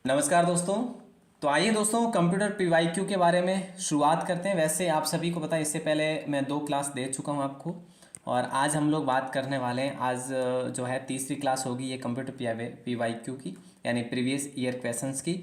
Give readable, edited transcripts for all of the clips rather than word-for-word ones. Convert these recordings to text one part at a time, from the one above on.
नमस्कार दोस्तों। तो आइए दोस्तों कंप्यूटर पीवाईक्यू के बारे में शुरुआत करते हैं। वैसे आप सभी को पता है इससे पहले मैं 2 क्लास दे चुका हूं आपको, और आज हम लोग बात करने वाले हैं। आज जो है तीसरी क्लास होगी ये कंप्यूटर पीवाईक्यू की, यानी प्रीवियस ईयर क्वेश्चंस की।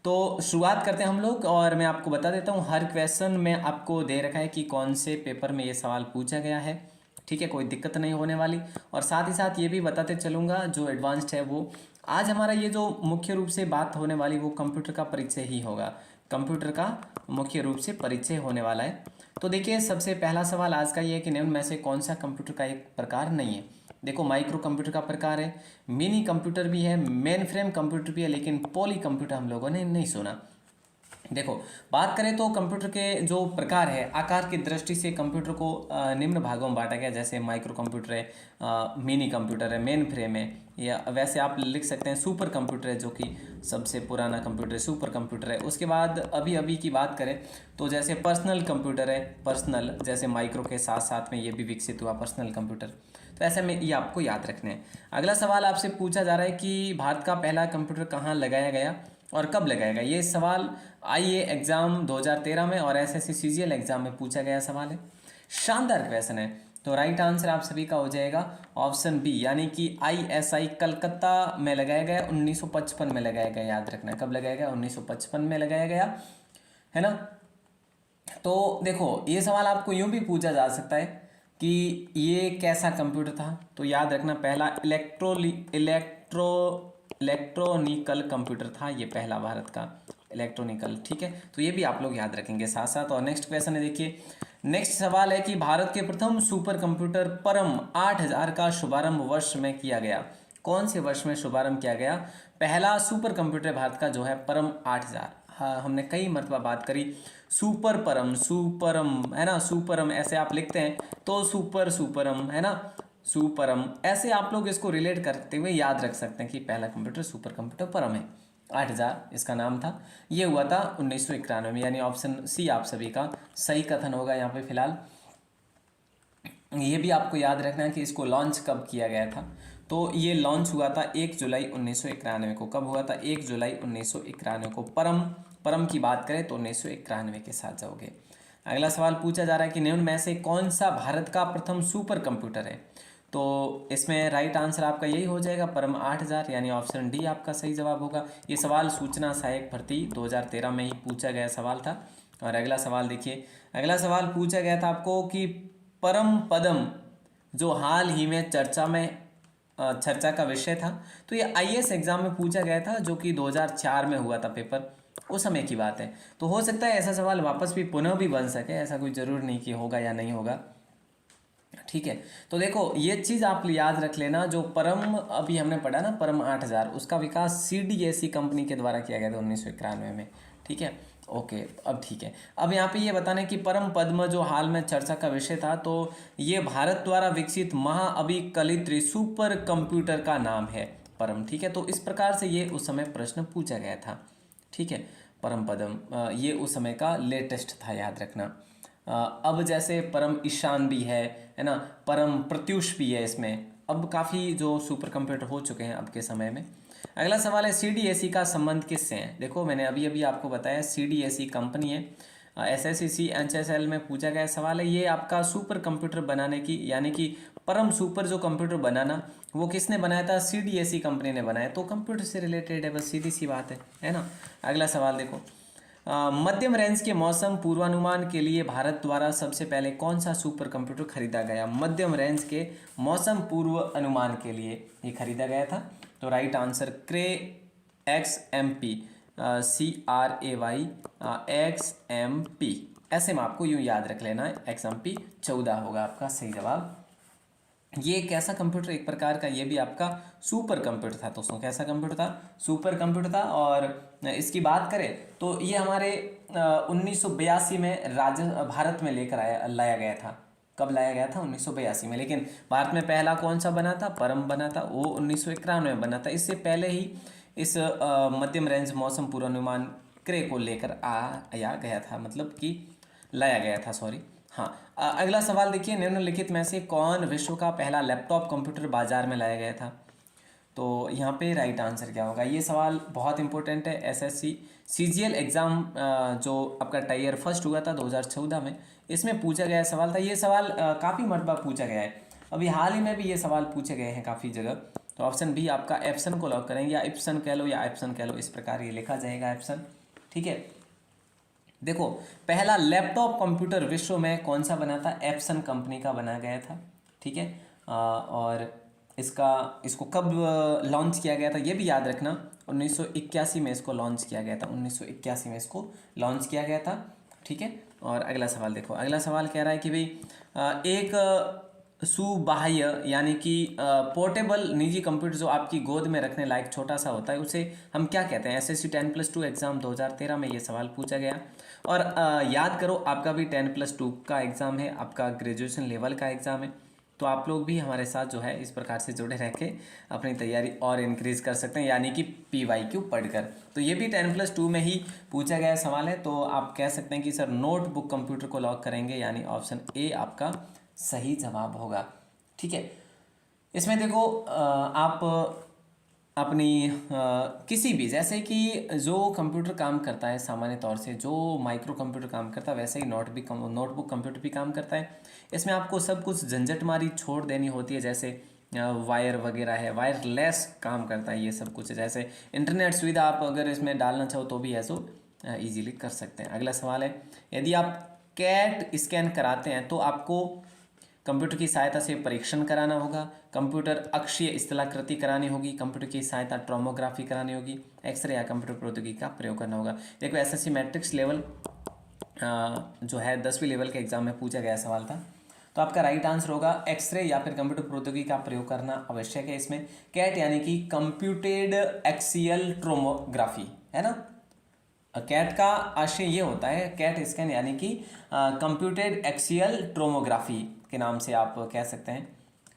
तो शुरुआत करते हैं हम लोग, और मैं आपको बता देता हूँ हर क्वेश्चन में आपको दे रखा है कि कौन से पेपर में ये सवाल पूछा गया है। ठीक है, कोई दिक्कत नहीं होने वाली। और साथ ही साथ ये भी बताते चलूँगा जो एडवांस्ड है वो, आज हमारा ये जो मुख्य रूप से बात होने वाली वो कंप्यूटर का परिचय ही होगा। कंप्यूटर का मुख्य रूप से परिचय होने वाला है। तो देखिए, सबसे पहला सवाल आज का ये है कि निम्न में से कौन सा कंप्यूटर का एक प्रकार नहीं है। देखो, माइक्रो कंप्यूटर का प्रकार है, मिनी कंप्यूटर भी है, मेन फ्रेम कंप्यूटर भी है, लेकिन पॉली कंप्यूटर हम लोगों ने नहीं सुना। देखो, बात करें तो कंप्यूटर के जो प्रकार है, आकार की दृष्टि से कंप्यूटर को निम्न भागों में बांटा गया। जैसे माइक्रो कंप्यूटर है, मिनी कंप्यूटर है, मेन फ्रेम है, या वैसे आप लिख सकते हैं सुपर कंप्यूटर है, जो कि सबसे पुराना कंप्यूटर है, सुपर कंप्यूटर है। उसके बाद अभी अभी की बात करें तो जैसे पर्सनल कंप्यूटर है, पर्सनल जैसे माइक्रो के साथ साथ में ये भी विकसित हुआ पर्सनल कंप्यूटर। तो ऐसे में ये आपको याद रखने हैं। अगला सवाल आपसे पूछा जा रहा है कि भारत का पहला कंप्यूटर कहाँ लगाया गया और कब लगाएगा। ये सवाल आईए एग्जाम 2013 में और एसएससी सीजीएल एग्जाम में पूछा गया सवाल है। शानदार क्वेश्चन है। तो राइट आंसर आप सभी का हो जाएगा ऑप्शन बी, यानी कि आईएसआई कलकत्ता में लगाया गया, 1955 में लगाया गया। याद रखना कब लगाया गया, 1955 में लगाया गया, है ना। तो देखो, ये सवाल आपको यूं भी पूछा जा सकता है कि ये कैसा कंप्यूटर था। तो याद रखना, पहला इलेक्ट्रॉनिकल कंप्यूटर था ये, पहला भारत का इलेक्ट्रॉनिकल। ठीक है, तो ये भी आप लोग याद रखेंगे साथ साथ। और नेक्स्ट क्वेश्चन है, देखिए नेक्स्ट सवाल है कि भारत के प्रथम सुपर कंप्यूटर परम 8000 का शुभारंभ वर्ष में किया गया। कौन से वर्ष में शुभारंभ किया गया पहला सुपर कंप्यूटर भारत का जो है परम 8000। हाँ, हमने कई मरतबा बात करी सुपर परम, सुपरम है ना, सुपरम ऐसे आप लिखते हैं तो सुपरम है ना, सुपरम ऐसे आप लोग इसको रिलेट करते हुए याद रख सकते हैं कि पहला कंप्यूटर सुपर कंप्यूटर परम है, 8000 इसका नाम था। ये हुआ था 1991 में, यानी ऑप्शन सी आप सभी का सही कथन होगा यहाँ पे फिलहाल। ये भी आपको याद रखना है कि इसको लॉन्च कब किया गया था। तो ये लॉन्च हुआ था 1 जुलाई 1991 को। कब हुआ था, 1 जुलाई 1991 को। परम की बात करें तो 1991 के साथ जाओगे। अगला सवाल पूछा जा रहा है कि निम्न में से कौन सा भारत का प्रथम सुपर कंप्यूटर है। तो इसमें राइट आंसर आपका यही हो जाएगा परम 8000, यानी ऑप्शन डी आपका सही जवाब होगा। ये सवाल सूचना सहायक भर्ती 2013 में ही पूछा गया सवाल था। और अगला सवाल देखिए, अगला सवाल पूछा गया था आपको कि परम पदम जो हाल ही में चर्चा का विषय था। तो ये आईएएस एग्जाम में पूछा गया था, जो कि 2004 में हुआ था पेपर, उस समय की बात है। तो हो सकता है ऐसा सवाल वापस भी पुनः भी बन सके, ऐसा कोई जरूर नहीं कि होगा या नहीं होगा। ठीक है, तो देखो ये चीज़ आप याद रख लेना, जो परम अभी हमने पढ़ा ना परम 8000, उसका विकास सीडीएसई कंपनी के द्वारा किया गया था 1991 में। ठीक है, ओके, अब ठीक है। अब यहाँ पे ये बताना है कि परम पद्म जो हाल में चर्चा का विषय था, तो ये भारत द्वारा विकसित महाअभिकलित सुपर कंप्यूटर का नाम है परम। ठीक है, तो इस प्रकार से ये उस समय प्रश्न पूछा गया था। ठीक है, परम पदम ये उस समय का लेटेस्ट था, याद रखना। अब जैसे परम ईशान भी है ना, परम प्रत्युष भी है इसमें। अब काफ़ी जो सुपर कंप्यूटर हो चुके हैं अब के समय में। अगला सवाल है सीडीएसई का संबंध किससे है। देखो, मैंने अभी अभी आपको बताया सीडीएसई कंपनी है, एसएससी एचएसएल में पूछा गया सवाल है। ये आपका सुपर कंप्यूटर बनाने की, यानी कि परम सुपर जो कंप्यूटर बनाना, वो किसने बनाया था, सीडीएसई कंपनी ने बनाया। तो कंप्यूटर से रिलेटेड है, बस सीधी सी बात है ना। अगला सवाल देखो, मध्यम रेंज के मौसम पूर्वानुमान के लिए भारत द्वारा सबसे पहले कौन सा सुपर कंप्यूटर खरीदा गया। मध्यम रेंज के मौसम पूर्व अनुमान के लिए ये खरीदा गया था। तो राइट आंसर क्रे XMP, CRAY XMP, ऐसे में आपको यूँ याद रख लेना है। XMP 14 होगा आपका सही जवाब। ये कैसा कंप्यूटर, एक प्रकार का ये भी आपका सुपर कंप्यूटर था दोस्तों। कैसा कंप्यूटर था, सुपर कंप्यूटर था। और इसकी बात करें तो ये हमारे 1982 में भारत में लाया गया था। कब लाया गया था, 1982 में। लेकिन भारत में पहला कौन सा बना था, परम बना था, वो 1991 में बना था। इससे पहले ही इस मध्यम रेंज मौसम पूर्वानुमान क्रे को लेकर आया गया था, मतलब कि लाया गया था, सॉरी। हाँ, अगला सवाल देखिए, निम्नलिखित में से कौन विश्व का पहला लैपटॉप कंप्यूटर बाजार में लाया गया था। तो यहाँ पे राइट आंसर क्या होगा? ये सवाल बहुत इंपॉर्टेंट है। एसएससी सीजीएल एग्ज़ाम जो आपका टायर फर्स्ट हुआ था 2014 में, इसमें पूछा गया सवाल था। ये सवाल काफ़ी मरतबा पूछा गया है, अभी हाल ही में भी ये सवाल पूछे गए हैं काफ़ी जगह। तो ऑप्शन बी आपका एप्सन को लॉक करेंगे, या इप्सन कह लो या एप्सन कह लो, इस प्रकार ये लिखा जाएगा एप्सन। ठीक है, देखो पहला लैपटॉप कंप्यूटर विश्व में कौन सा बना था? एप्सन कंपनी का बनाया गया था। ठीक है, और इसको कब लॉन्च किया गया था ये भी याद रखना, 1981 में इसको लॉन्च किया गया था, 1981 में इसको लॉन्च किया गया था। ठीक है, और अगला सवाल देखो, अगला सवाल कह रहा है कि भाई एक सुबाह्य यानी कि पोर्टेबल निजी कंप्यूटर जो आपकी गोद में रखने लायक छोटा सा होता है, उसे हम क्या कहते हैं? एसएससी 10+2 एग्ज़ाम 2013 में ये सवाल पूछा गया। और याद करो आपका भी 10+2 का एग्ज़ाम है, आपका ग्रेजुएशन लेवल का एग्ज़ाम है, तो आप लोग भी हमारे साथ जो है इस प्रकार से जुड़े रह के अपनी तैयारी और इंक्रीज़ कर सकते हैं, यानी कि PYQ पढ़कर। तो ये भी 10+2 में ही पूछा गया सवाल है। तो आप कह सकते हैं कि सर नोटबुक कंप्यूटर को लॉक करेंगे, यानी ऑप्शन ए आपका सही जवाब होगा। ठीक है, इसमें देखो आप अपनी किसी भी, जैसे कि जो कंप्यूटर काम करता है सामान्य तौर से, जो माइक्रो कंप्यूटर काम करता है, वैसे ही नोटबुक कंप्यूटर भी काम करता है। इसमें आपको सब कुछ झंझटमारी छोड़ देनी होती है, जैसे वायर वगैरह है, वायरलेस काम करता है ये सब कुछ। जैसे इंटरनेट सुविधा आप अगर इसमें डालना चाहो तो भी ऐसो ईजिली कर सकते हैं। अगला सवाल है, यदि आप कैट स्कैन कराते हैं तो आपको कंप्यूटर की सहायता से परीक्षण कराना होगा, कंप्यूटर अक्षीय स्थलाकृति करानी होगी, कंप्यूटर की सहायता टोमोग्राफी करानी होगी, एक्सरे या कंप्यूटर प्रौद्योगिकी का प्रयोग करना होगा। देखो एसएससी मैट्रिक्स लेवल जो है 10वीं लेवल के एग्जाम में पूछा गया सवाल था। तो आपका राइट आंसर होगा एक्सरे या फिर कंप्यूटर प्रौद्योगिकी का प्रयोग करना आवश्यक है इसमें। कैट यानी कि कंप्यूटेड एक्सियल टोमोग्राफी है ना। कैट का आशय ये होता है, कैट स्कैन यानी कि कंप्यूटेड एक्सियल टोमोग्राफी के नाम से आप कह सकते हैं।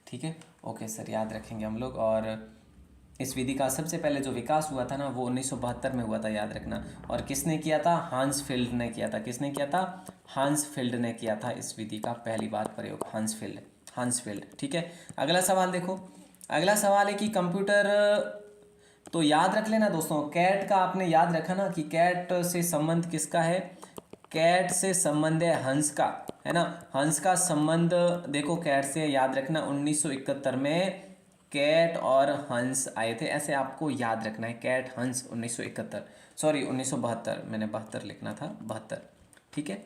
ठीक है, ओके सर, याद रखेंगे हम लोग। और इस विधि का सबसे पहले जो विकास हुआ था ना, वो 1972 में हुआ था, याद रखना। और किसने किया था? हांस फील्ड ने किया था। किसने किया था? हांस फील्ड ने किया था इस विधि का पहली बार प्रयोग, हांस फील्ड। ठीक है, अगला सवाल देखो, अगला सवाल है कि कंप्यूटर, तो याद रख लेना दोस्तों, कैट का आपने याद रखा ना कि कैट से संबंध किसका है? कैट से संबंध है हंस का, है ना। हंस का संबंध देखो कैट से, याद रखना 1971 में कैट और हंस आए थे, ऐसे आपको याद रखना है। कैट हंस 1971, सॉरी 1972, मैंने 72 लिखना था, 72। ठीक है,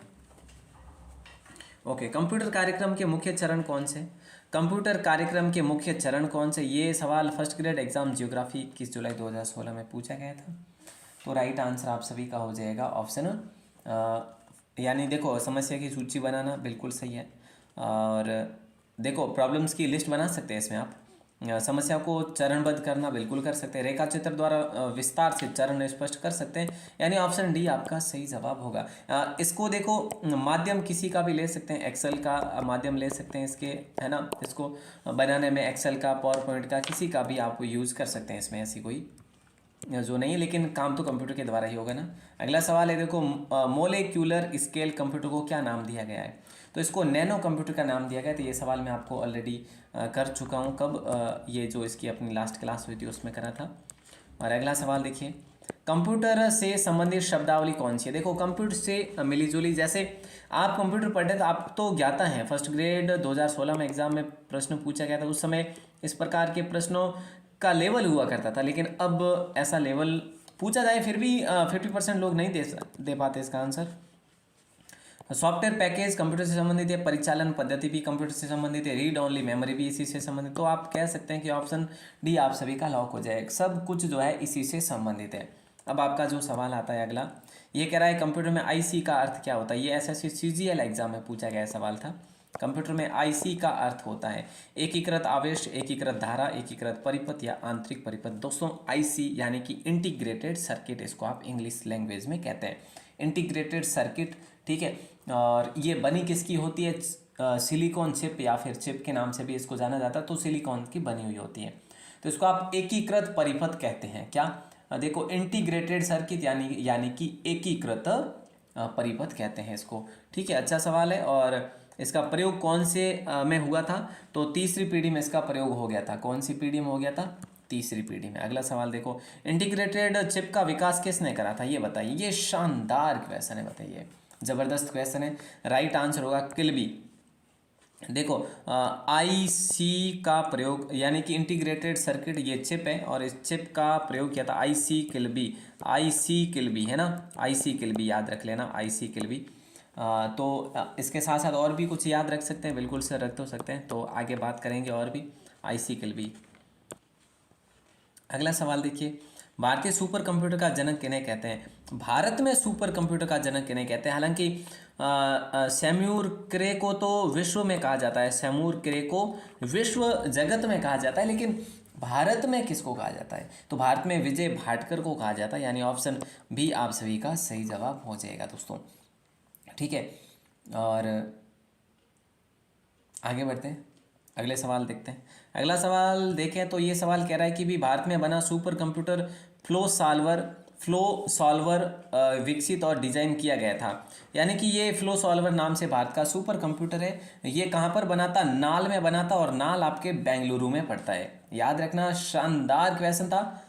ओके। कंप्यूटर कार्यक्रम के मुख्य चरण कौन से? कंप्यूटर कार्यक्रम के मुख्य चरण कौन से? ये सवाल फर्स्ट ग्रेड एग्जाम जियोग्राफी 21 जुलाई 2016 में पूछा गया था। तो राइट आंसर आप सभी का हो जाएगा ऑप्शन, यानी देखो समस्या की सूची बनाना बिल्कुल सही है। और देखो प्रॉब्लम्स की लिस्ट बना सकते हैं इसमें आप, समस्या को चरणबद्ध करना बिल्कुल कर सकते हैं, रेखा चित्र द्वारा विस्तार से चरण स्पष्ट कर सकते हैं, यानी ऑप्शन डी आपका सही जवाब होगा। इसको देखो माध्यम किसी का भी ले सकते हैं, एक्सेल का माध्यम ले सकते हैं इसके, है ना। इसको बनाने में एक्सेल का, पावर पॉइंट का, किसी का भी आप यूज़ कर सकते हैं, इसमें ऐसी कोई जो नहीं है, लेकिन काम तो कंप्यूटर के द्वारा ही होगा ना। अगला सवाल है देखो, मोलेक्यूलर स्केल कंप्यूटर को क्या नाम दिया गया है? तो इसको नैनो कंप्यूटर का नाम दिया गया। तो ये सवाल मैं आपको ऑलरेडी कर चुका हूँ, कब ये जो इसकी अपनी लास्ट क्लास हुई थी उसमें करा था। और अगला सवाल देखिए, कंप्यूटर से संबंधित शब्दावली कौन सी है? देखो कंप्यूटर से मिली जुली, जैसे आप कंप्यूटर पढ़े तो आप तो ज्ञाता हैं, फर्स्ट ग्रेड 2016 में एग्जाम में प्रश्न पूछा गया था, उस समय इस प्रकार के प्रश्नों का लेवल हुआ करता था, लेकिन अब ऐसा लेवल पूछा जाए फिर भी 50% लोग नहीं दे पाते इसका आंसर। सॉफ्टवेयर पैकेज कंप्यूटर से संबंधित है, परिचालन पद्धति भी कंप्यूटर से संबंधित है, रीड ओनली मेमोरी भी इसी से संबंधित। तो आप कह सकते हैं कि ऑप्शन डी आप सभी का लॉक हो जाएगा, सब कुछ जो है इसी से संबंधित है। अब आपका जो सवाल आता है अगला, ये कह रहा है कंप्यूटर में आईसी का अर्थ क्या होता है? ये एसएससी सीजीएल एग्जाम में पूछा गया सवाल था। कंप्यूटर में आईसी का अर्थ होता है एकीकृत आवेश, एकीकृत धारा, एकीकृत परिपथ या आंतरिक परिपथ। दोस्तों आईसी यानी कि इंटीग्रेटेड सर्किट, इसको आप इंग्लिश लैंग्वेज में कहते हैं इंटीग्रेटेड सर्किट। ठीक है, और ये बनी किसकी होती है? सिलिकॉन चिप या फिर चिप के नाम से भी इसको जाना जाता है, तो सिलिकॉन की बनी हुई होती है। तो इसको आप एकीकृत परिपथ कहते हैं। क्या? देखो इंटीग्रेटेड सर्किट यानी कि एकीकृत परिपथ कहते हैं इसको। ठीक है, अच्छा सवाल है। और इसका प्रयोग कौन से में हुआ था? तो तीसरी पीढ़ी में इसका प्रयोग हो गया था। कौन सी पीढ़ी में हो गया था? तीसरी पीढ़ी में। अगला सवाल देखो, इंटीग्रेटेड चिप का विकास किसने करा था, ये बताइए। ये शानदार क्वेश्चन है, बताइए, ज़बरदस्त क्वेश्चन है। राइट आंसर होगा किल्बी। देखो, आईसी का प्रयोग, यानी कि इंटीग्रेटेड सर्किट, ये चिप है और इस चिप का प्रयोग किया था आईसी किल्बी। आईसी किल्बी है ना, आईसी किल्बी याद रख लेना, आईसी किल्बी। तो इसके साथ साथ और भी कुछ याद रख सकते हैं, बिल्कुल सर रख तो सकते हैं, तो आगे बात करेंगे और भी। IC Kilby. अगला सवाल देखिए, भारतीय सुपर कंप्यूटर का जनक किन्हें कहते हैं। भारत में सुपर कंप्यूटर का जनक किन्हें कहते हैं। हालांकि सैम्यूर क्रे को तो विश्व में कहा जाता है, सैम्यूर क्रे को विश्व जगत में कहा जाता है, लेकिन भारत में किसको कहा जाता है, तो भारत में विजय भाटकर को कहा जाता है, यानी ऑप्शन बी आप सभी का सही जवाब हो जाएगा दोस्तों। ठीक है, और आगे बढ़ते हैं, अगले सवाल देखते हैं। अगला सवाल देखें तो ये सवाल कह रहा है कि भी भारत में बना सुपर कंप्यूटर फ्लो सॉल्वर विकसित और डिजाइन किया गया था। यानी कि ये फ्लो सॉल्वर नाम से भारत का सुपर कंप्यूटर है। ये कहाँ पर बना था, नाल में बना था, और नाल आपके बेंगलुरु में पड़ता है, याद रखना। शानदार क्वेश्चन था।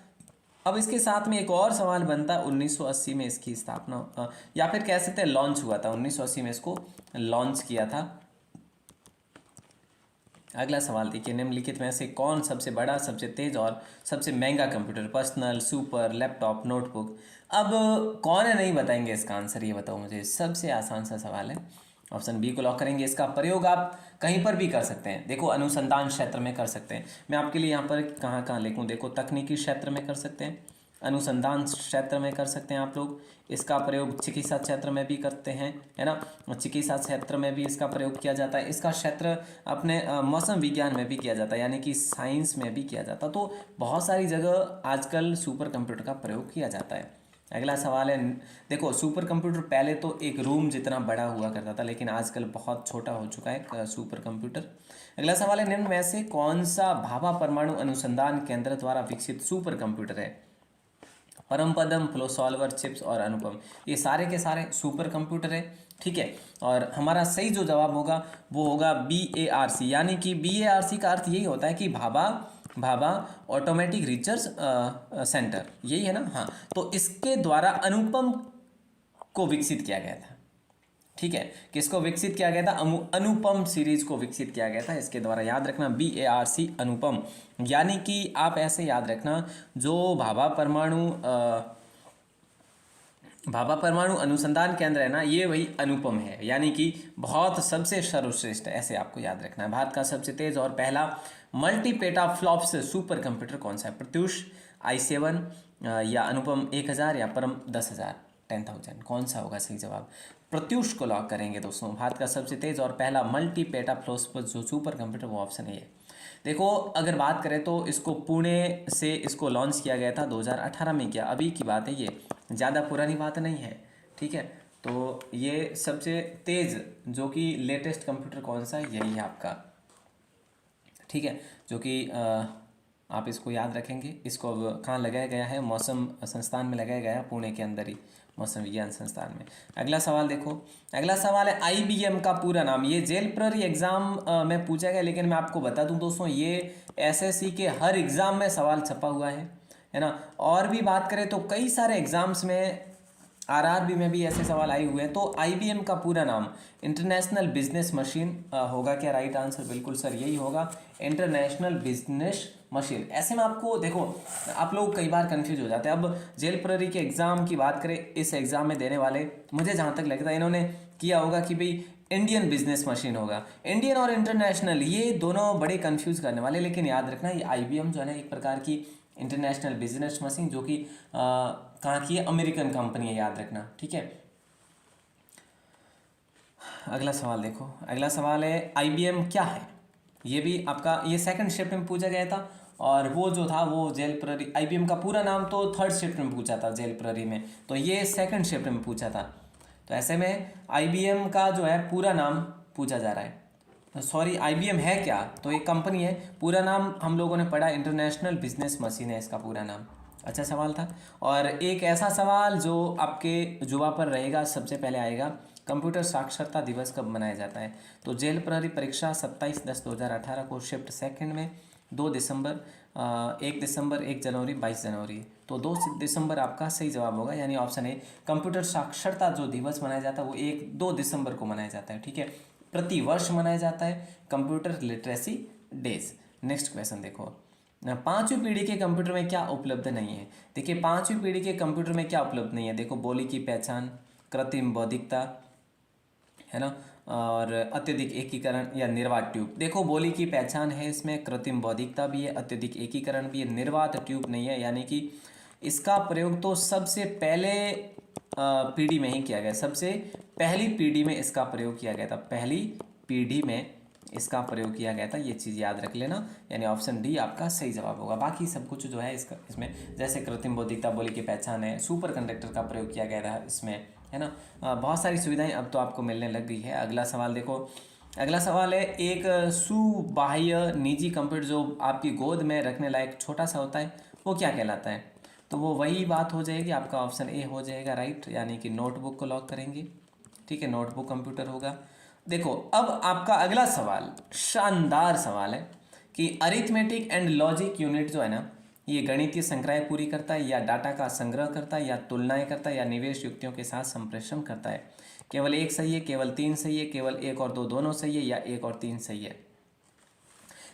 अब इसके साथ में एक और सवाल बनता, 1980 में इसकी स्थापना या फिर कह सकते हैं लॉन्च हुआ था, 1980 में इसको लॉन्च किया था। अगला सवाल देखिए, निम्नलिखित में से कौन सबसे बड़ा, सबसे तेज और सबसे महंगा computer, personal, super, laptop, notebook. अब कौन है नहीं बताएंगे इसका आंसर, ये बताओ मुझे, सबसे आसान सा सवाल है। ऑप्शन बी को लॉक करेंगे। इसका प्रयोग आप कहीं पर भी कर सकते हैं, देखो अनुसंधान क्षेत्र में कर सकते हैं। मैं आपके लिए यहाँ पर कहाँ कहाँ लिखूँ, देखो तकनीकी क्षेत्र में कर सकते हैं, अनुसंधान क्षेत्र में कर सकते हैं आप लोग। इसका प्रयोग चिकित्सा क्षेत्र में भी करते हैं, है ना, चिकित्सा क्षेत्र में भी इसका प्रयोग किया जाता है। इसका क्षेत्र अपने मौसम विज्ञान में भी किया जाता है, यानी कि साइंस में भी किया जाता है। तो बहुत सारी जगह आजकल सुपर कंप्यूटर का प्रयोग किया जाता है। अगला सवाल है, देखो सुपर कंप्यूटर पहले तो एक रूम जितना बड़ा हुआ करता था, लेकिन आजकल बहुत छोटा हो चुका है सुपर कंप्यूटर। अगला सवाल है, निम्न में से कौन सा भाभा परमाणु अनुसंधान केंद्र द्वारा विकसित सुपर कंप्यूटर है। परमपदम, फ्लो सॉल्वर, चिप्स और अनुपम, ये सारे के सारे सुपर कंप्यूटर है। ठीक है, और हमारा सही जो जवाब होगा वो होगा BARC, यानी कि BARC का अर्थ यही होता है कि भाभा ऑटोमेटिक रिसर्च सेंटर, यही है ना। हाँ, तो इसके द्वारा अनुपम को विकसित किया गया था। ठीक है, किसको विकसित किया गया था, अनुपम सीरीज को विकसित किया गया था इसके द्वारा, याद रखना BARC अनुपम। यानी कि आप ऐसे याद रखना, जो भाभा परमाणु अनुसंधान केंद्र है ना, ये वही अनुपम है, यानी कि बहुत सबसे सर्वश्रेष्ठ, ऐसे आपको याद रखना है। भारत का सबसे तेज और पहला multi PETA flops super computer कौन सा है, प्रत्यूष, i7 या अनुपम 1000 या परम 10,000 10,000, कौन सा होगा सही जवाब। प्रत्यूष को लॉक करेंगे दोस्तों। भारत का सबसे तेज और पहला मल्टी पेटा फ्लॉप्स जो सुपर कंप्यूटर, वो ऑप्शन है। देखो अगर बात करें तो इसको पुणे से इसको लॉन्च किया गया था 2018 में किया, अभी की बात है, ये ज़्यादा पुरानी बात नहीं है। ठीक है, तो ये सबसे तेज़ जो कि लेटेस्ट कंप्यूटर कौन सा है, यही है आपका। ठीक है, जो कि आप इसको याद रखेंगे। इसको अब कहाँ लगाया गया है, मौसम संस्थान में लगाया गया है, पुणे के अंदर ही मौसम विज्ञान संस्थान में। अगला सवाल देखो, अगला सवाल है IBM का पूरा नाम। ये जेल प्ररी एग्जाम में पूछा गया, लेकिन मैं आपको बता दूं दोस्तों, ये SSC के हर एग्ज़ाम में सवाल छपा हुआ है ना। और भी बात करें तो कई सारे एग्जाम्स में, RRB में भी ऐसे सवाल आए हुए हैं। तो IBM का पूरा नाम इंटरनेशनल बिजनेस मशीन होगा क्या, राइट आंसर बिल्कुल सर यही होगा, इंटरनेशनल बिजनेस मशीन। ऐसे में आपको देखो, आप लोग कई बार कंफ्यूज हो जाते हैं। अब जेल प्ररी के एग्ज़ाम की बात करें, इस एग्ज़ाम में देने वाले, मुझे जहाँ तक लगता है इन्होंने किया होगा कि भाई इंडियन बिजनेस मशीन होगा। इंडियन और इंटरनेशनल ये दोनों बड़े कंफ्यूज करने वाले, लेकिन याद रखना ये IBM जो है ना, एक प्रकार की इंटरनेशनल बिजनेस मशीन, जो कि कहाँ की है, अमेरिकन कंपनी है, याद रखना। ठीक है, अगला सवाल देखो, अगला सवाल है IBM क्या है। ये भी आपका, ये सेकंड शिफ्ट में पूछा गया था, और वो जो था वो जेल प्ररी, IBM का पूरा नाम तो थर्ड शिफ्ट में पूछा था जेल प्ररी में, तो ये सेकंड शिफ्ट में पूछा था। तो ऐसे में IBM का जो है पूरा नाम पूछा जा रहा है, सॉरी IBM है क्या, तो एक कंपनी है, पूरा नाम हम लोगों ने पढ़ा इंटरनेशनल बिजनेस मशीन है इसका पूरा नाम। अच्छा सवाल था। और एक ऐसा सवाल जो आपके जुबा पर रहेगा, सबसे पहले आएगा, कंप्यूटर साक्षरता दिवस कब मनाया जाता है। तो जेल प्रहरी परीक्षा 27/10/2018 को शिफ्ट सेकंड में, 2 दिसंबर 1 दिसंबर, 1 जनवरी, 22 जनवरी, तो 2 दिसंबर आपका सही जवाब होगा, यानी ऑप्शन ए। कंप्यूटर साक्षरता जो दिवस मनाया जाता है वो 2 दिसंबर को मनाया जाता है, ठीक है, प्रति वर्ष मनाया जाता है, computer literacy days. Next question देखो, पांचवी पीढ़ी के कंप्यूटर में क्या उपलब्ध नहीं है। देखिए पांचवी पीढ़ी के कंप्यूटर में क्या उपलब्ध नहीं है, देखो बोली की पहचान, कृत्रिम बौद्धिकता, है ना, और अत्यधिक एकीकरण या निर्वात ट्यूब। देखो बोली की पहचान है, इसमें कृत्रिम बौद्धिकता भी है, अत्यधिक एकीकरण भी है, निर्वात ट्यूब नहीं है, यानी कि इसका प्रयोग तो सबसे पहले पीढ़ी में ही किया गया, सबसे पहली पीढ़ी में इसका प्रयोग किया गया था, पहली पीढ़ी में इसका प्रयोग किया गया था, ये चीज़ याद रख लेना, यानी ऑप्शन डी आपका सही जवाब होगा। बाकी सब कुछ जो है इसका इसमें जैसे कृत्रिम बौद्धिकता, बोली की पहचान है, सुपर कंडक्टर का प्रयोग किया गया था इसमें, है ना, बहुत सारी सुविधाएं अब तो आपको मिलने लग गई है। अगला सवाल देखो, अगला सवाल है, एक सुबाह्य निजी कंप्यूटर जो आपकी गोद में रखने लायक छोटा सा होता है वो क्या कहलाता है। तो वो वही बात हो जाएगी, आपका ऑप्शन ए हो जाएगा राइट, यानी कि नोटबुक को लॉक करेंगे, ठीक है, नोटबुक कंप्यूटर होगा। देखो अब आपका अगला सवाल शानदार सवाल है कि अरिथमेटिक एंड लॉजिक यूनिट जो है ना, ये गणितीय संक्रियाएं पूरी करता है या डाटा का संग्रह करता है या तुलनाएं करता है या निवेश युक्तियों के साथ संप्रेषण करता है। केवल 1 सही है, केवल 3 सही है, केवल 1 और 2 दोनों सही है, या 1 और 3 सही है।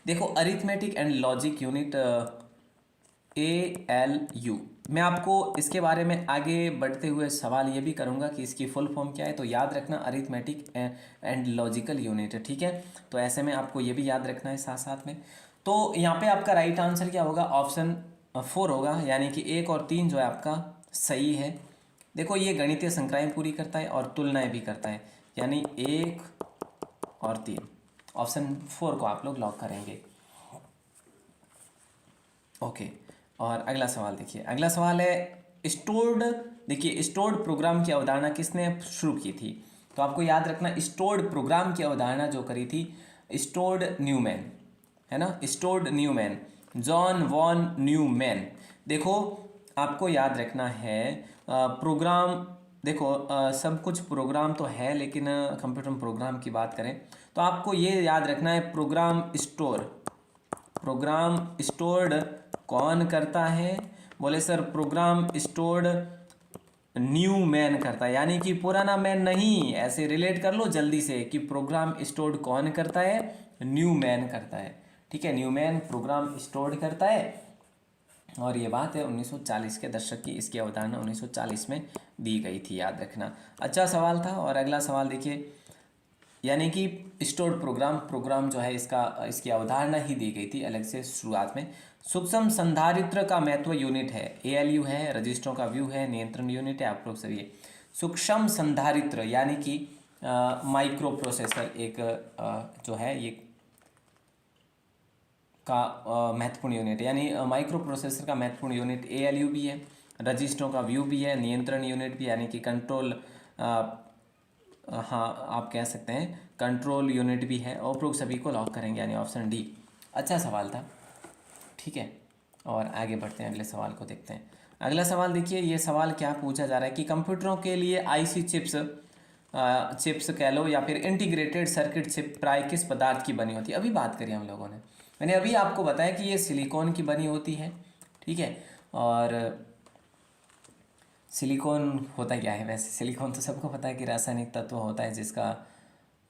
देखो arithmetic and logic unit ALU, मैं आपको इसके बारे में आगे बढ़ते हुए सवाल ये भी करूंगा कि इसकी फुल फॉर्म क्या है, तो याद रखना अरिथमेटिक एंड लॉजिकल यूनिट है, ठीक है। तो ऐसे में आपको ये भी याद रखना है साथ साथ में। तो यहाँ पे आपका राइट आंसर क्या होगा, ऑप्शन 4 होगा, यानी कि 1 और 3 जो है आपका सही है। देखो ये गणितीय संक्रियाएं पूरी करता है और तुलनाएं भी करता है, यानी 1 और 3, ऑप्शन 4 को आप लोग लॉक करेंगे। ओके, और अगला सवाल देखिए, अगला सवाल है स्टोर्ड। देखिए स्टोर्ड प्रोग्राम की अवधारणा किसने शुरू की थी, तो आपको याद रखना स्टोर्ड प्रोग्राम की अवधारणा जो करी थी स्टोर्ड न्यूमैन, है ना, stored Neumann, John von Neumann. देखो आपको याद रखना है प्रोग्राम, देखो सब कुछ प्रोग्राम तो है, लेकिन कंप्यूटर में प्रोग्राम की बात करें तो आपको ये याद रखना है प्रोग्राम स्टोर्ड कौन करता है, बोले sir program stored Neumann करता है, यानी कि पुराना मैन नहीं, ऐसे रिलेट कर लो जल्दी से कि प्रोग्राम स्टोर्ड कौन करता है, न्यू मैन करता है, ठीक है, न्यू मैन प्रोग्राम स्टोर्ड करता है। और ये बात है 1940 के दशक की, इसकी अवधारणा 1940 में दी गई थी, याद रखना। अच्छा सवाल था। और अगला सवाल देखिए, यानी कि स्टोर्ड प्रोग्राम जो है इसकी अवधारणा ही दी गई थी अलग से शुरुआत में। सूक्ष्म संधारित्र का महत्व यूनिट है, ALU है, रजिस्टरों का व्यू है, नियंत्रण यूनिट है, आप लोग सभी। सूक्ष्म संधारित्र यानी कि माइक्रो प्रोसेसर एक जो है ये का महत्वपूर्ण यूनिट, यानी माइक्रो प्रोसेसर का महत्वपूर्ण यूनिट ALU भी है, रजिस्टरों का व्यू भी है, नियंत्रण यूनिट भी, यानी कि कंट्रोल, हाँ आप कह सकते हैं कंट्रोल यूनिट भी है। उपरोक्त सभी को लॉक करेंगे, यानी ऑप्शन डी। अच्छा सवाल था, ठीक है। और आगे बढ़ते हैं, अगले सवाल को देखते हैं। अगला सवाल देखिए, ये सवाल क्या पूछा जा रहा है कि कंप्यूटरों के लिए IC चिप्स कह लो या फिर इंटीग्रेटेड सर्किट चिप प्राय किस पदार्थ की बनी होती है। अभी बात करी हम लोगों ने, मैंने अभी आपको बताया कि ये सिलिकॉन की बनी होती है, ठीक है। और सिलिकॉन होता क्या है, वैसे सिलिकॉन तो सबको पता है कि रासायनिक तत्व होता है जिसका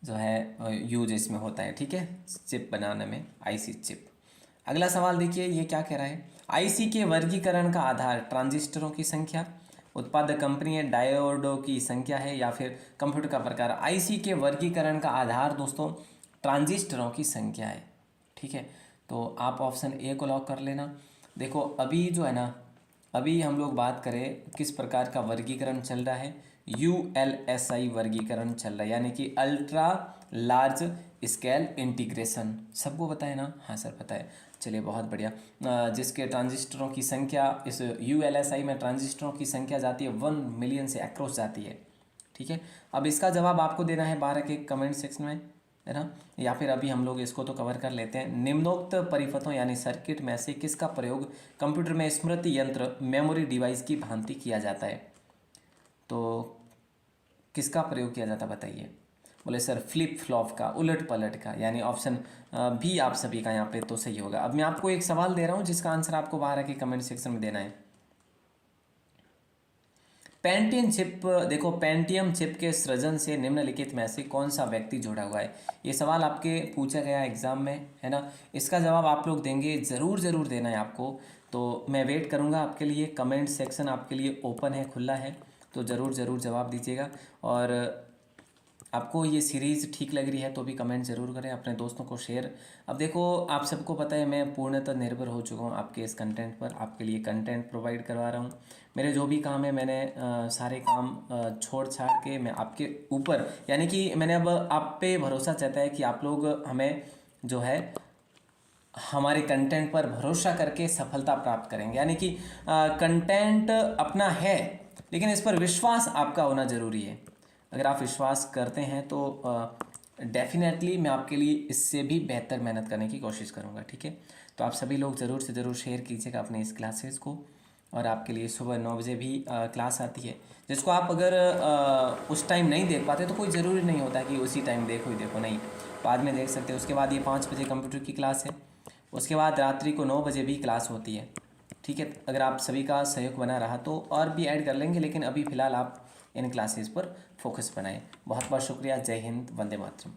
जो है यूज इसमें होता है, ठीक है, चिप बनाने में, IC चिप। अगला सवाल देखिए, ये क्या कह रहा है, IC के वर्गीकरण का आधार ट्रांजिस्टरों की संख्या, उत्पादक कंपनी है, डायोडों की संख्या है, या फिर कंप्यूटर का प्रकार। IC के वर्गीकरण का आधार दोस्तों ट्रांजिस्टरों की संख्या है, ठीक है। तो आप ऑप्शन ए को लॉक कर लेना। देखो अभी जो है ना, अभी हम लोग बात करें किस प्रकार का वर्गीकरण चल रहा है, ULSI वर्गीकरण चल रहा है, यानी कि अल्ट्रा लार्ज स्केल इंटीग्रेशन। सबको पता है ना, हाँ सर पता है, चलिए बहुत बढ़िया। जिसके ट्रांजिस्टरों की संख्या, इस ULSI में ट्रांजिस्टरों की संख्या जाती है 1 मिलियन से अक्रॉस जाती है, ठीक है। अब इसका जवाब आपको देना है 12 के कमेंट सेक्शन में, है ना, या फिर अभी हम लोग इसको तो कवर कर लेते हैं। निम्नोक्त परिपथों यानी सर्किट में से किसका प्रयोग कंप्यूटर में स्मृति यंत्र मेमोरी डिवाइस की भांति किया जाता है, तो किसका प्रयोग किया जाता बताइए। बोले सर फ्लिप फ्लॉप का, उलट पलट का, यानी ऑप्शन भी आप सभी का यहाँ पे तो सही होगा। अब मैं आपको एक सवाल दे रहा हूँ जिसका आंसर आपको बाहर आके कमेंट सेक्शन में देना है। पेंटियम चिप, देखो पेंटियम चिप के सृजन से निम्नलिखित में से कौन सा व्यक्ति जुड़ा हुआ है? ये सवाल आपके पूछा गया एग्जाम में, है ना। इसका जवाब आप लोग देंगे, ज़रूर ज़रूर देना है आपको। तो मैं वेट करूँगा आपके लिए, कमेंट सेक्शन आपके लिए ओपन है, खुला है, तो ज़रूर ज़रूर जवाब दीजिएगा। और आपको ये सीरीज़ ठीक लग रही है तो भी कमेंट ज़रूर करें, अपने दोस्तों को शेयर। अब देखो आप सबको पता है मैं पूर्णतः निर्भर हो चुका हूँ आपके इस कंटेंट पर, आपके लिए कंटेंट प्रोवाइड करवा रहा हूँ। मेरे जो भी काम है मैंने सारे काम छोड़ छाड़ के मैं आपके ऊपर, यानी कि मैंने अब आप पे भरोसा चाहता है कि आप लोग हमें जो है हमारे कंटेंट पर भरोसा करके सफलता प्राप्त करेंगे। यानी कि कंटेंट अपना है लेकिन इस पर विश्वास आपका होना ज़रूरी है। अगर आप विश्वास करते हैं तो डेफिनेटली मैं आपके लिए इससे भी बेहतर मेहनत करने की कोशिश करूँगा, ठीक है। तो आप सभी लोग ज़रूर से ज़रूर शेयर कीजिएगा अपने इस क्लासेस को। और आपके लिए सुबह 9 बजे भी क्लास आती है, जिसको आप अगर उस टाइम नहीं देख पाते तो कोई ज़रूरी नहीं होता कि उसी टाइम देखो ही देखो, नहीं, बाद में देख सकते हो। उसके बाद ये 5 बजे कंप्यूटर की क्लास है, उसके बाद रात्रि को 9 बजे भी क्लास होती है, ठीक है। अगर आप सभी का सहयोग बना रहा तो और भी ऐड कर लेंगे, लेकिन अभी फ़िलहाल आप इन क्लासेस पर फोकस बनाएं। बहुत बहुत शुक्रिया। जय हिंद, वंदे मातरम।